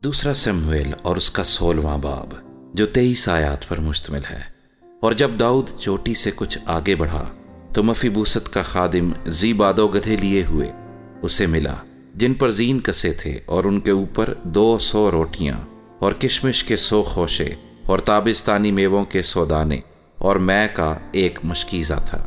دوسرا سمویل اور اس کا 16واں باب جو 23 آیات پر مشتمل ہے۔ اور جب داؤد چوٹی سے کچھ آگے بڑھا تو مفیبوست کا خادم زیبا 2 گدھے لیے ہوئے اسے ملا جن پر زین کسے تھے، اور ان کے اوپر 200 روٹیاں اور کشمش کے 100 خوشے اور تابستانی میووں کے 100 دانے اور میں کا 1 مشکیزہ تھا۔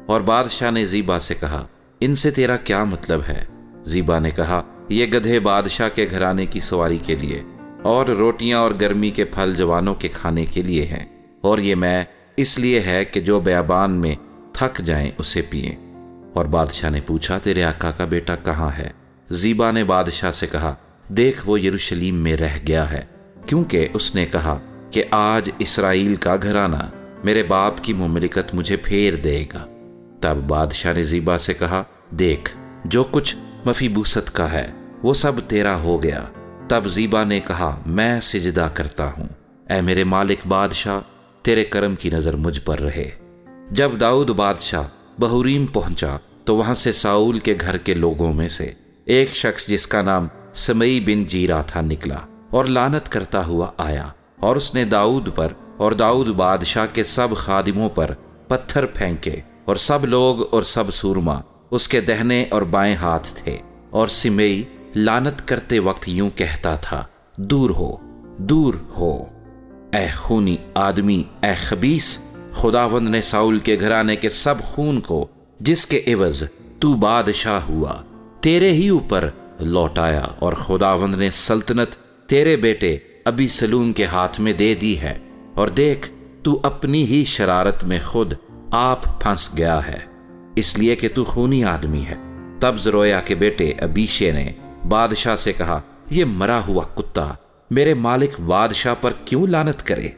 اور بادشاہ نے زیبا سے کہا، ان سے تیرا کیا مطلب ہے؟ زیبا نے کہا، یہ گدھے بادشاہ کے گھرانے کی سواری کے لیے اور روٹیاں اور گرمی کے پھل جوانوں کے کھانے کے لیے ہیں، اور یہ میں اس لیے ہے کہ جو بیابان میں تھک جائیں اسے پئیں۔ اور بادشاہ نے پوچھا، تیرے آقا کا بیٹا کہاں ہے؟ زیبا نے بادشاہ سے کہا، دیکھ وہ یروشلیم میں رہ گیا ہے، کیونکہ اس نے کہا کہ آج اسرائیل کا گھرانہ میرے باپ کی مملکت مجھے پھیر دے گا۔ تب بادشاہ نے زیبا سے کہا، دیکھ جو کچھ مفیبوست کا ہے وہ سب تیرا ہو گیا۔ تب زیبا نے کہا، میں سجدہ کرتا ہوں، اے میرے مالک بادشاہ، تیرے کرم کی نظر مجھ پر رہے۔ جب داؤد بادشاہ بہوریم پہنچا تو وہاں سے ساؤل کے گھر کے لوگوں میں سے ایک شخص جس کا نام سمئی بن جیرا تھا نکلا اور لعنت کرتا ہوا آیا، اور اس نے داؤد پر اور داؤد بادشاہ کے سب خادموں پر پتھر پھینکے، اور سب لوگ اور سب سورما اس کے دہنے اور بائیں ہاتھ تھے۔ اور سمئی لعنت کرتے وقت یوں کہتا تھا، دور ہو، دور ہو، اے خونی آدمی، اے خبیث! خداوند نے ساؤل کے گھرانے کے سب خون کو جس کے عوض تو بادشاہ ہوا تیرے ہی اوپر لوٹایا، اور خداوند نے سلطنت تیرے بیٹے ابی سلوم کے ہاتھ میں دے دی ہے، اور دیکھ تو اپنی ہی شرارت میں خود آپ پھنس گیا ہے، اس لیے کہ تو خونی آدمی ہے۔ تب زرویا کے بیٹے ابیشے نے بادشاہ سے کہا، یہ مرا ہوا کتا میرے مالک بادشاہ پر کیوں لعنت کرے؟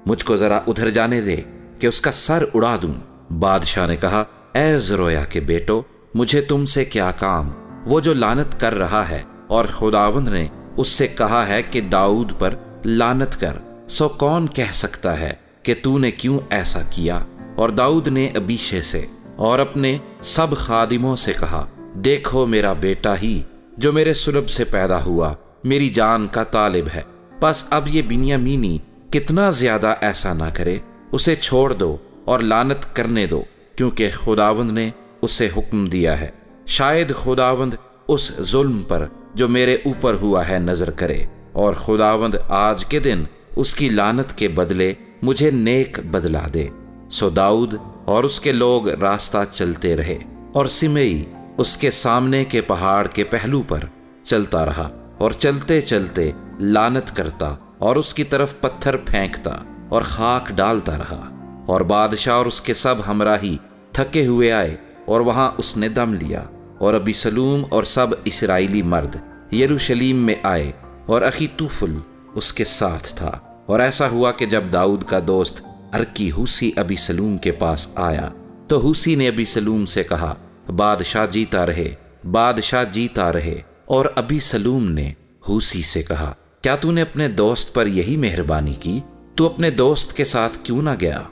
مجھ کو ذرا ادھر جانے دے کہ اس کا سر اڑا دوں۔ بادشاہ نے کہا، اے زرویا کے بیٹو، مجھے تم سے کیا کام؟ وہ جو لعنت کر رہا ہے، اور خداوند نے اس سے کہا ہے کہ داؤد پر لعنت کر، سو کون کہہ سکتا ہے کہ تو نے کیوں ایسا کیا؟ اور داؤد نے ابیشے سے اور اپنے سب خادموں سے کہا، دیکھو میرا بیٹا ہی جو میرے سلب سے پیدا ہوا میری جان کا طالب ہے، پس اب یہ بنیامینی کتنا زیادہ ایسا نہ کرے، اسے چھوڑ دو اور لعنت کرنے دو، کیونکہ خداوند نے اسے حکم دیا ہے۔ شاید خداوند اس ظلم پر جو میرے اوپر ہوا ہے نظر کرے، اور خداوند آج کے دن اس کی لعنت کے بدلے مجھے نیک بدلا دے۔ سو داؤد اور اس کے لوگ راستہ چلتے رہے، اور سمئی اس کے سامنے کے پہاڑ کے پہلو پر چلتا رہا، اور چلتے چلتے لعنت کرتا اور اس کی طرف پتھر پھینکتا اور خاک ڈالتا رہا۔ اور بادشاہ اور اس کے سب ہمراہی تھکے ہوئے آئے، اور وہاں اس نے دم لیا، اور ابی سلوم اور سب اسرائیلی مرد یروشلیم میں آئے، اور اخیتوفل اس کے ساتھ تھا۔ اور ایسا ہوا کہ جب داؤد کا دوست ارکی ہوسی ابی سلوم کے پاس آیا تو ہوسی نے ابی سلوم سے کہا، بادشاہ جیتا رہے، بادشاہ جیتا رہے۔ اور ابی سلوم نے ہوسی سے کہا، کیا تو نے اپنے دوست پر یہی مہربانی کی؟ تو اپنے دوست کے ساتھ کیوں نہ گیا؟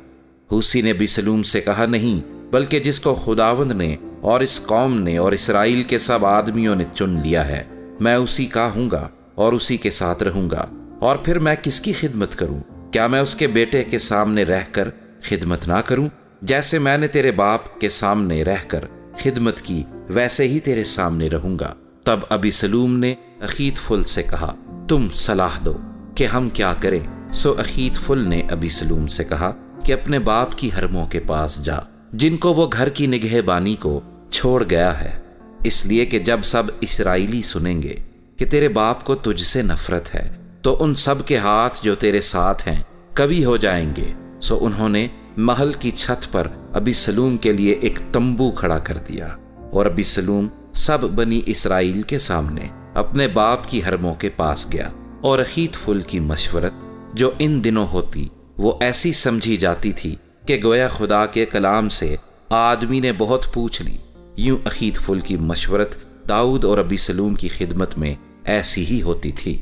ہوسی نے ابی سلوم سے کہا، نہیں، بلکہ جس کو خداوند نے اور اس قوم نے اور اسرائیل کے سب آدمیوں نے چن لیا ہے، میں اسی کا ہوں گا اور اسی کے ساتھ رہوں گا۔ اور پھر میں کس کی خدمت کروں؟ کیا میں اس کے بیٹے کے سامنے رہ کر خدمت نہ کروں؟ جیسے میں نے تیرے باپ کے سامنے رہ کر خدمت کی، ویسے ہی تیرے سامنے رہوں گا۔ تب ابی سلوم نے اخیتفل سے کہا، تم صلاح دو کہ ہم کیا کریں؟ سو اخیتفل نے ابی سلوم سے کہا کہ اپنے باپ کی حرموں کے پاس جا، جن کو وہ گھر کی نگہبانی کو چھوڑ گیا ہے، اس لیے کہ جب سب اسرائیلی سنیں گے کہ تیرے باپ کو تجھ سے نفرت ہے تو ان سب کے ہاتھ جو تیرے ساتھ ہیں کبھی ہو جائیں گے۔ سو انہوں نے محل کی چھت پر ابی سلوم کے لیے ایک تمبو کھڑا کر دیا، اور ابی سلوم سب بنی اسرائیل کے سامنے اپنے باپ کی حرموں کے پاس گیا۔ اور اخیتفل کی مشورت جو ان دنوں ہوتی وہ ایسی سمجھی جاتی تھی کہ گویا خدا کے کلام سے آدمی نے بہت پوچھ لی۔ یوں اخیتفل کی مشورت داؤد اور ابی سلوم کی خدمت میں ایسی ہی ہوتی تھی۔